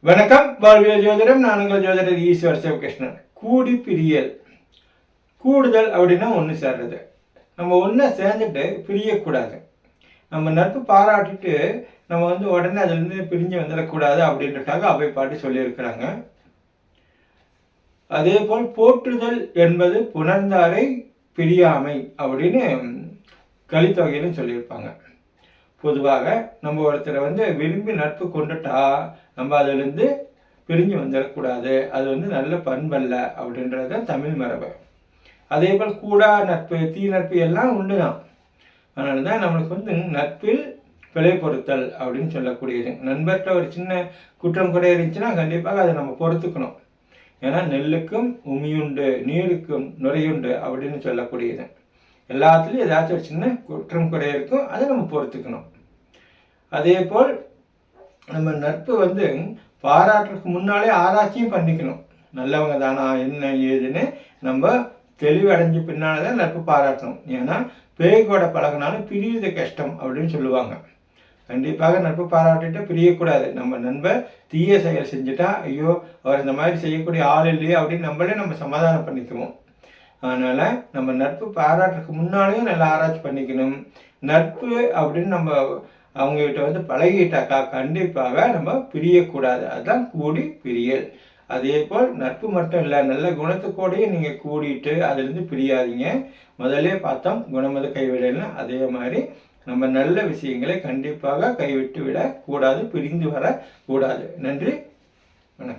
வணக்கம். வாழ்வியல் ஜோதிடம். நான் உங்கள் ஜோதிடர் ஈஸ்வர் சிவகிருஷ்ணன். கூடி பிரியல். கூடுதல் அப்படின்னா ஒன்று சேர்றது. நம்ம ஒன்றை சேர்ந்துட்டு பிரியக்கூடாது. நம்ம நட்பு பாராட்டிட்டு நம்ம உடனே அதுலேருந்து பிரிஞ்சு வந்துடக்கூடாது அப்படின்றதுக்காக அவை பாட்டி சொல்லியிருக்கிறாங்க. அதே போல் போற்றுதல் என்பது புணர்ந்தாரை பிரியாமை அப்படின்னு கலித்தொகையிலும் சொல்லியிருப்பாங்க. பொதுவாக நம்ம ஒருத்தரை விரும்பி நட்பு கொண்டுட்டா நம்ம அதிலிருந்து பிரிஞ்சு வந்துடக்கூடாது. அது நல்ல பண்பல்ல அப்படின்றது தான் தமிழ் மரபு. அதே போல் கூடா நட்பு, தீ நட்பு எல்லாம் உண்டு தான். அதனால தான் நம்மளுக்கு நட்பில் பிழை பொறுத்தல் அப்படின்னு சொல்லக்கூடியது. நண்பர்கிட்ட ஒரு சின்ன குற்றம் கூட இருந்துச்சுன்னா கண்டிப்பாக அதை நம்ம பொறுத்துக்கணும். ஏன்னா நெல்லுக்கும் உமியுண்டு, நீருக்கும் நுரையுண்டு அப்படின்னு சொல்லக்கூடியது. எல்லாத்துலேயும் ஏதாச்சும் ஒரு சின்ன குற்றம் குறை இருக்கும், அதை நம்ம பொறுத்துக்கணும். அதே போல் நம்ம நட்பு பாராட்டுறதுக்கு முன்னாலே ஆராய்ச்சியும் பண்ணிக்கணும். நல்லவங்க தானா என்ன ஏதுன்னு நம்ம தெளிவடைஞ்சு பின்னால தான் நட்பு பாராட்டணும். ஏன்னா பேய்கோட பழகினாலும் பிரியுது கஷ்டம் அப்படின்னு சொல்லுவாங்க. கண்டிப்பாக நட்பு பாராட்டிட்டு பிரியக்கூடாது. நம்ம நண்பர் தீய செயல் செஞ்சுட்டா ஐயோ அவர் இந்த மாதிரி செய்யக்கூடிய ஆள் இல்லையே அப்படின்னு நம்ம சமாதானம் பண்ணிக்குவோம். அதனால் நம்ம நட்பு பாராட்டுறதுக்கு முன்னாலேயும் நல்லா ஆராய்ச்சி பண்ணிக்கணும். நட்பு அப்படின்னு நம்ம அவங்ககிட்ட பழகிட்டாக்கா கண்டிப்பாக நம்ம பிரியக்கூடாது. அதுதான் கூடி பிரியல். அதே போல் நட்பு மட்டும் இல்லை, நல்ல குணத்துக்கூடையும் நீங்கள் கூடிட்டு அதுலேருந்து பிரியாதீங்க. முதல்ல பார்த்தோம் குணமது கைவிடலாம். அதே மாதிரி நம்ம நல்ல விஷயங்களை கண்டிப்பாக கைவிட்டு விடக்கூடாது, பிரிந்து வரக்கூடாது. நன்றி.